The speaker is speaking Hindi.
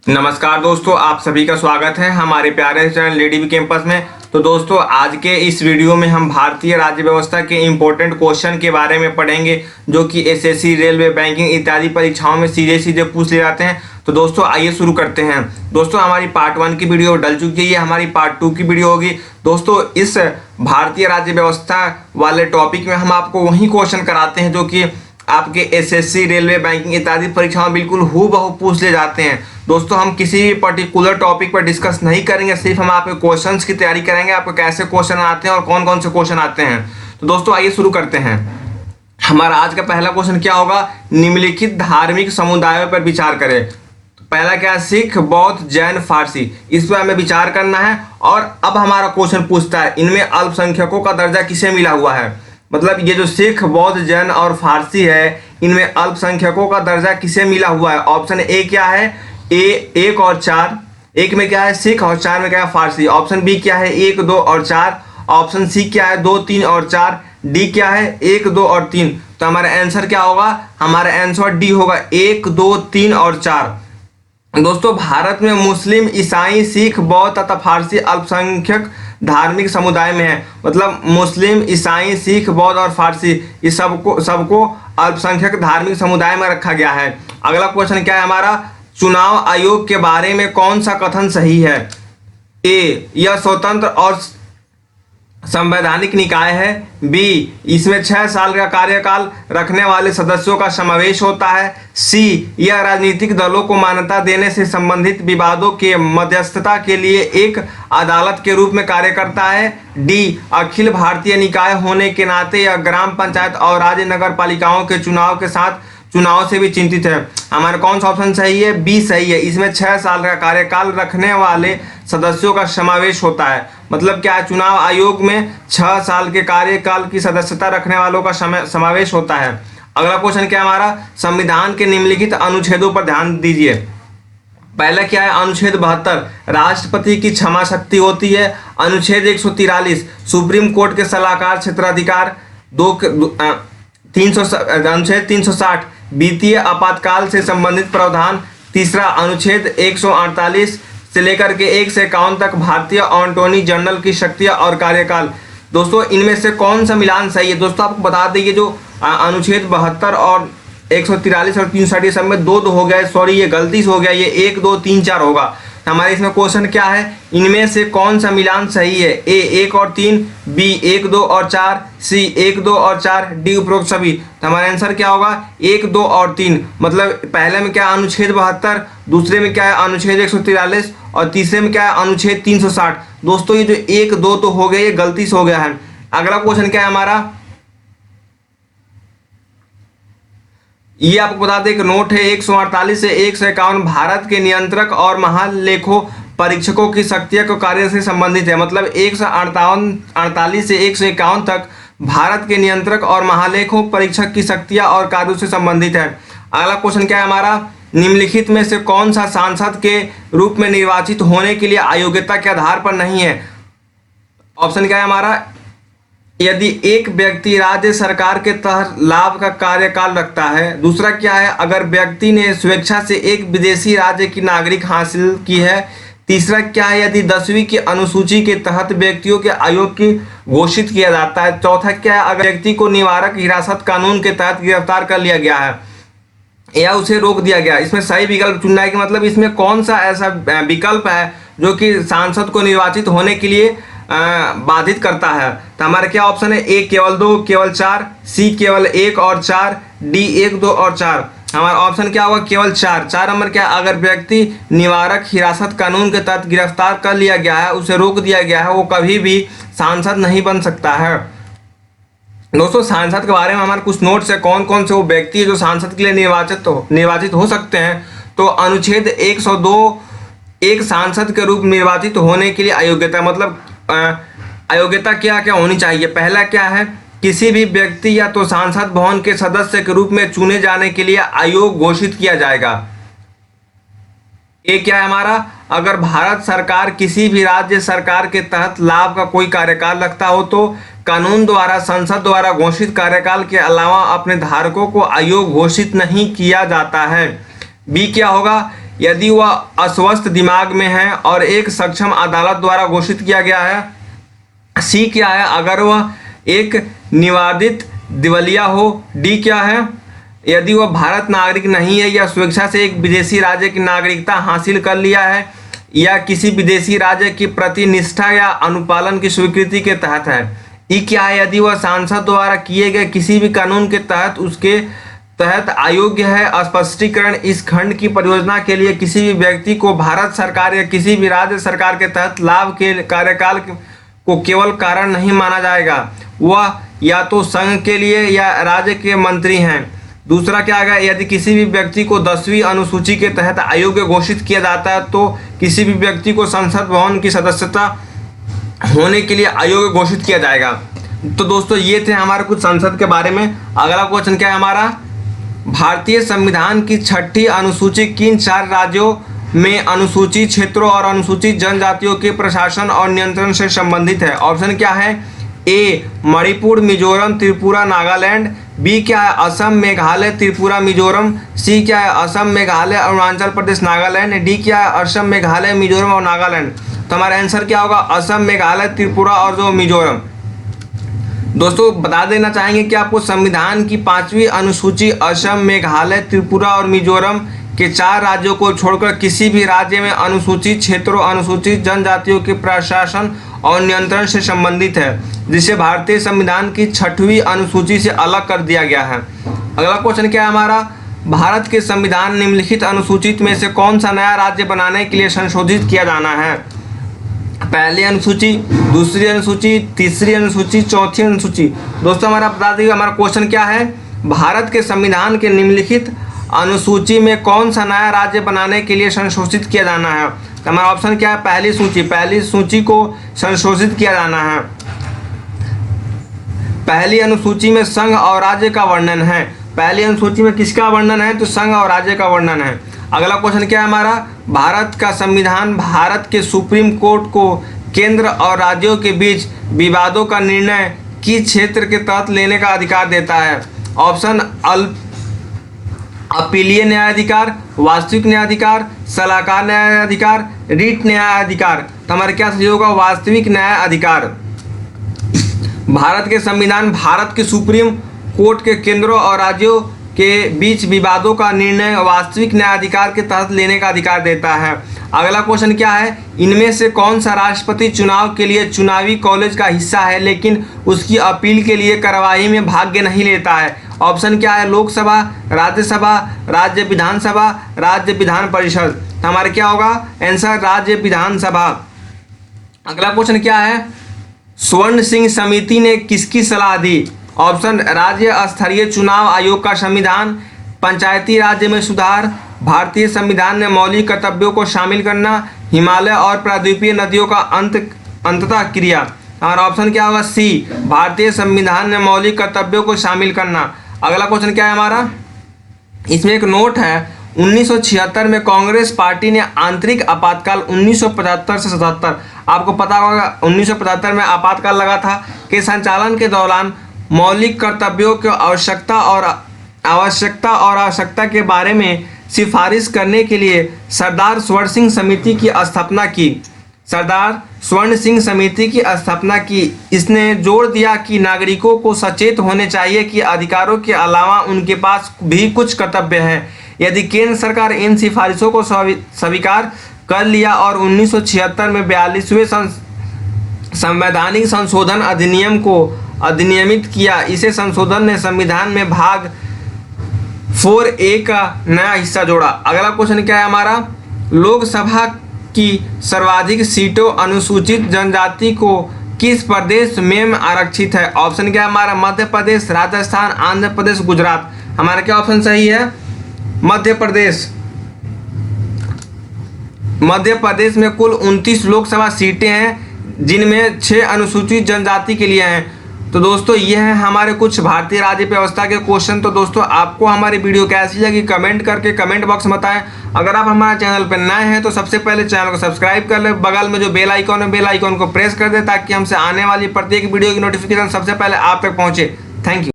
नमस्कार दोस्तों, आप सभी का स्वागत है हमारे प्यारे चैनल लेडीवी कैंपस में। तो दोस्तों, आज के इस वीडियो में हम भारतीय राज्य व्यवस्था के इम्पोर्टेंट क्वेश्चन के बारे में पढ़ेंगे, जो कि एसएससी, रेलवे, बैंकिंग इत्यादि परीक्षाओं में सीधे सीधे पूछ ले जाते हैं। तो दोस्तों आइए शुरू करते हैं। दोस्तों, हमारी पार्ट 1 की वीडियो डल चुकी है, ये हमारी पार्ट 2 की वीडियो होगी। दोस्तों, इस भारतीय राज्य व्यवस्था वाले टॉपिक में हम आपको वही क्वेश्चन कराते हैं जो कि आपके एसएससी, रेलवे, बैंकिंग इत्यादि परीक्षाओं बिल्कुल हूबहू पूछ ले जाते हैं। दोस्तों, हम किसी भी पर्टिकुलर टॉपिक पर डिस्कस नहीं करेंगे, सिर्फ हम आपके क्वेश्चंस की तैयारी करेंगे, आपको कैसे क्वेश्चन आते हैं और कौन कौन से क्वेश्चन आते हैं। तो दोस्तों आइए शुरू करते हैं। हमारा आज का पहला क्वेश्चन क्या होगा? निम्नलिखित धार्मिक समुदायों पर विचार करें। पहला क्या है? सिख, बौद्ध, जैन, फारसी। इस पर हमें विचार करना है। और अब हमारा क्वेश्चन पूछता है, इनमें अल्पसंख्यकों का दर्जा किसे मिला हुआ है? मतलब ये जो सिख, बौद्ध, जैन और फारसी है, इनमें अल्पसंख्यकों का दर्जा किसे मिला हुआ है? ऑप्शन ए क्या है? ए 1 और 4। एक में क्या है? सिख, और 4 में क्या है? फारसी। ऑप्शन बी क्या है? 1, 2 और 4। ऑप्शन सी क्या है? 2, 3 और 4। डी क्या है? 1, 2 और 3। तो हमारा आंसर क्या होगा? हमारा आंसर डी होगा, 1, 2, 3 और 4। दोस्तों, भारत में मुस्लिम, ईसाई, सिख, बौद्ध तथा फारसी अल्पसंख्यक धार्मिक समुदाय में है। मतलब मुस्लिम, ईसाई, सिख, बौद्ध और फारसी, ये सबको अल्पसंख्यक धार्मिक समुदाय में रखा गया है। अगला क्वेश्चन क्या है हमारा? चुनाव आयोग के बारे में कौन सा कथन सही है? ए, यह स्वतंत्र और संवैधानिक निकाय है। बी, इसमें 6 साल का कार्यकाल रखने वाले सदस्यों का समावेश होता है। सी, यह राजनीतिक दलों को मान्यता देने से संबंधित विवादों के मध्यस्थता के लिए एक अदालत के रूप में कार्य करता है। डी, अखिल भारतीय निकाय होने के नाते यह ग्राम पंचायत और राज्य नगर पालिकाओं के चुनाव से भी चिंतित है। हमारा कौन सा ऑप्शन सही है? बी सही है। इसमें 6 साल का कार्यकाल रखने वाले सदस्यों का समावेश होता है। मतलब क्या है? चुनाव आयोग में 6 साल के कार्यकाल की सदस्यता रखने वालों का समावेश होता है। अगला क्वेश्चन क्या है हमारा? संविधान के निम्नलिखित अनुच्छेदों पर ध्यान दीजिए। पहला क्या है? अनुच्छेद 72, राष्ट्रपति की क्षमा शक्ति होती है। अनुच्छेद 143, सुप्रीम कोर्ट के सलाहकार क्षेत्राधिकार। अनुच्छेद 360, वित्तीय आपातकाल से संबंधित प्रावधान। तीसरा, अनुच्छेद 148 से लेकर के 1 से 51 तक भारतीय अटॉर्नी जनरल की शक्तियां और कार्यकाल। दोस्तों, इनमें से कौन सा मिलान सही है? दोस्तों आपको बता दें, ये जो अनुच्छेद 72 और 143 और 360 सब में 2 हो गया, सॉरी ये गलती से हो गया, ये 1, 2, 3, 4 होगा। हमारे इसमें क्वेश्चन क्या है? इनमें से कौन सा मिलान सही है? ए 1 और 3, बी 1, 2 और 4, सी 1, 2 और 4, डी उपरोक्त सभी। तो हमारा आंसर क्या होगा? 1, 2 और 3। मतलब पहले में क्या है? अनुच्छेद 72, दूसरे में क्या है? अनुच्छेद 143 और तीसरे में क्या है? अनुच्छेद 360। दोस्तों ये जो 1, 2 तो हो गया, ये गलती से हो गया है। अगला क्वेश्चन क्या है हमारा? ये आपको बता दें कि नोट है 148 से 151 भारत के नियंत्रक और महालेखो परीक्षकों की शक्तियों के कार्य से संबंधित है। मतलब 148 से 151 तक भारत के नियंत्रक और महालेखो परीक्षक की शक्तियां और कार्यों से संबंधित है। अगला क्वेश्चन क्या है हमारा? निम्नलिखित में से कौन सा सांसद के रूप में निर्वाचित होने के लिए अयोग्यता के आधार पर नहीं है? ऑप्शन क्या है हमारा? यदि एक व्यक्ति राज्य सरकार के तहत लाभ का कार्यकाल रखता है। दूसरा क्या है? अगर व्यक्ति ने स्वेच्छा से एक विदेशी राज्य की नागरिक हासिल की है। तीसरा क्या है? यदि 10वीं की अनुसूची के तहत व्यक्तियों के आयोग की घोषित किया जाता है। चौथा क्या है? अगर व्यक्ति को निवारक हिरासत कानून के तहत गिरफ्तार कर लिया गया है या उसे रोक दिया गया। इसमें सही विकल्प चुनना है कि मतलब इसमें कौन सा ऐसा विकल्प है जो कि सांसद को निर्वाचित होने के लिए बाधित करता है। तो हमारा क्या ऑप्शन है? ए केवल 2, केवल 4, सी केवल 1 और 4, डी 1, 2 और 4। हमारा ऑप्शन क्या होगा? केवल 4। 4 नंबर क्या? अगर व्यक्ति निवारक हिरासत कानून के तहत गिरफ्तार कर लिया गया है, उसे रोक दिया गया है, वो कभी भी सांसद नहीं बन सकता है। दोस्तों, सांसद के बारे में हमारे कुछ नोट्स है, कौन कौन से वो व्यक्ति है जो सांसद के लिए निर्वाचित हो सकते हैं। तो अनुच्छेद 102, एक सांसद के रूप में निर्वाचित होने के लिए अयोग्यता। मतलब अयोग्यता क्या क्या होनी चाहिए? पहला क्या है? किसी भी व्यक्ति या तो सांसद भवन के सदस्य के रूप में चुने जाने के लिए आयोग घोषित किया जाएगा। ये क्या है हमारा? अगर भारत सरकार किसी भी राज्य सरकार के तहत लाभ का कोई कार्यकाल रखता हो तो कानून द्वारा संसद द्वारा घोषित कार्यकाल के अलावा अपने धारकों को आयोग घोषित नहीं किया जाता है। बी क्या होगा? यदि वह अस्वस्थ दिमाग में है और एक सक्षम अदालत द्वारा घोषित किया गया है। सी क्या है, अगर वह एक निवादित दिवालिया हो। डी क्या है, यदि वह भारत नागरिक नहीं है या स्वेच्छा से एक विदेशी राज्य की नागरिकता हासिल कर लिया है या किसी विदेशी राज्य की प्रति निष्ठा या अनुपालन की स्वीकृति के तहत है। ई क्या है, यदि वह सांसद द्वारा किए गए किसी भी कानून के तहत उसके तहत अयोग्य है। स्पष्टीकरण, इस खंड की परियोजना के लिए किसी भी व्यक्ति को भारत सरकार या किसी भी राज्य सरकार के तहत लाभ के कार्यकाल को केवल कारण नहीं माना जाएगा। वह या तो संघ के लिए या राज्य के मंत्री हैं। दूसरा क्या आएगा, यदि किसी भी व्यक्ति को 10वीं अनुसूची के तहत अयोग्य घोषित किया जाता है तो किसी भी व्यक्ति को संसद भवन की सदस्यता होने के लिए अयोग्य घोषित किया जाएगा। तो दोस्तों ये थे हमारे कुछ संसद के बारे में। अगला क्वेश्चन क्या है हमारा, भारतीय संविधान की 6ठी अनुसूची किन 4 राज्यों में अनुसूचित क्षेत्रों और अनुसूचित जनजातियों के प्रशासन और नियंत्रण से संबंधित है। ऑप्शन क्या है, ए मणिपुर, मिजोरम, त्रिपुरा, नागालैंड। बी क्या है, असम, मेघालय, त्रिपुरा, मिजोरम। सी क्या है, असम, मेघालय, अरुणाचल प्रदेश, नागालैंड। डी क्या है, असम, मेघालय, मिजोरम और नागालैंड। तो हमारा आंसर क्या होगा, असम, मेघालय, त्रिपुरा और जो मिजोरम। दोस्तों बता देना चाहेंगे कि आपको संविधान की 5वीं अनुसूची असम, मेघालय, त्रिपुरा और मिजोरम के 4 राज्यों को छोड़कर किसी भी राज्य में अनुसूचित क्षेत्रों, अनुसूचित जनजातियों के प्रशासन और नियंत्रण से संबंधित है, जिसे भारतीय संविधान की 6वीं अनुसूची से अलग कर दिया गया है। अगला क्वेश्चन क्या है हमारा, भारत के संविधान निम्नलिखित अनुसूचित में से कौन सा नया राज्य बनाने के लिए संशोधित किया जाना है। पहली अनुसूची, दूसरी अनुसूची, तीसरी अनुसूची, चौथी अनुसूची। दोस्तों हमारा बता दीजिए हमारा क्वेश्चन क्या है, भारत के संविधान के निम्नलिखित अनुसूची में कौन सा नया राज्य बनाने के लिए संशोधित किया जाना है। तो हमारा ऑप्शन क्या है, पहली सूची। पहली सूची को संशोधित किया जाना है। पहली अनुसूची में संघ और राज्य का वर्णन है। पहली अनुसूची में किसका वर्णन है, तो संघ और राज्य का वर्णन है। अगला क्वेश्चन क्या है हमारा, भारत का संविधान भारत के सुप्रीम कोर्ट को केंद्र और राज्यों के बीच विवादों का निर्णय किस क्षेत्र के तहत लेने का अधिकार देता है। ऑप्शन अपीलीय न्यायाधिकार, वास्तविक न्यायाधिकार, सलाहकार न्यायाधिकार, रीट न्यायाधिकार। तो हमारे क्या सही होगा, वास्तविक न्यायाधिकार। भारत के संविधान भारत के सुप्रीम कोर्ट के केंद्रों और राज्यों के बीच विवादों का निर्णय वास्तविक न्यायाधिकार के तहत लेने का अधिकार देता है। अगला क्वेश्चन क्या है, इनमें से कौन सा राष्ट्रपति चुनाव के लिए चुनावी कॉलेज का हिस्सा है लेकिन उसकी अपील के लिए कार्यवाही में भाग नहीं लेता है। ऑप्शन क्या है, लोकसभा, राज्यसभा, राज्य विधानसभा, राज्य विधान परिषद। तो हमारे क्या होगा आंसर, राज्य विधानसभा। अगला क्वेश्चन क्या है, स्वर्ण सिंह समिति ने किसकी सलाह दी। ऑप्शन, राज्य स्तरीय चुनाव आयोग का संविधान, पंचायती राज्य में सुधार, भारतीय संविधान में मौलिक कर्तव्यों को शामिल करना, हिमालय और प्रायद्वीपीय नदियों का अंततः क्रिया। हमारा ऑप्शन क्या होगा, सी, भारतीय संविधान में मौलिक कर्तव्यों को शामिल करना। अगला क्वेश्चन क्या है हमारा, इसमें एक नोट है, 1976 में कांग्रेस पार्टी ने आंतरिक आपातकाल 1975 से 77, आपको पता होगा 1975 में आपातकाल लगा था, के संचालन के दौरान मौलिक कर्तव्यों की आवश्यकता और आवश्यकता के बारे में सिफारिश करने के लिए सरदार स्वर्ण सिंह समिति की स्थापना की। सरदार स्वर्ण सिंह समिति की स्थापना की। इसने जोर दिया कि नागरिकों को सचेत होने चाहिए कि अधिकारों के अलावा उनके पास भी कुछ कर्तव्य हैं। यदि केंद्र सरकार इन सिफारिशों को स्वीकार कर लिया और 1976 में 42वें संवैधानिक संशोधन अधिनियम को अधिनियमित किया, इसे संशोधन ने संविधान में भाग 4A का नया हिस्सा जोड़ा। अगला क्वेश्चन क्या है हमारा, लोकसभा की सर्वाधिक सीटों अनुसूचित जनजाति को किस प्रदेश में आरक्षित है। ऑप्शन क्या है हमारा, मध्य प्रदेश, राजस्थान, आंध्र प्रदेश, गुजरात। हमारा क्या ऑप्शन सही है, मध्य प्रदेश। मध्य प्रदेश में कुल 29 लोकसभा सीटें हैं जिनमें 6 अनुसूचित जनजाति के लिए हैं। तो दोस्तों ये हैं हमारे कुछ भारतीय राज्य व्यवस्था के क्वेश्चन। तो दोस्तों आपको हमारी वीडियो कैसी लगी कमेंट करके कमेंट बॉक्स में बताएं। अगर आप हमारे चैनल पर नए हैं तो सबसे पहले चैनल को सब्सक्राइब कर लें, बगल में जो बेल आइकॉन है बेल आइकॉन को प्रेस कर दें ताकि हमसे आने वाली प्रत्येक वीडियो की नोटिफिकेशन सबसे पहले आप तक पहुंचे। Thank you.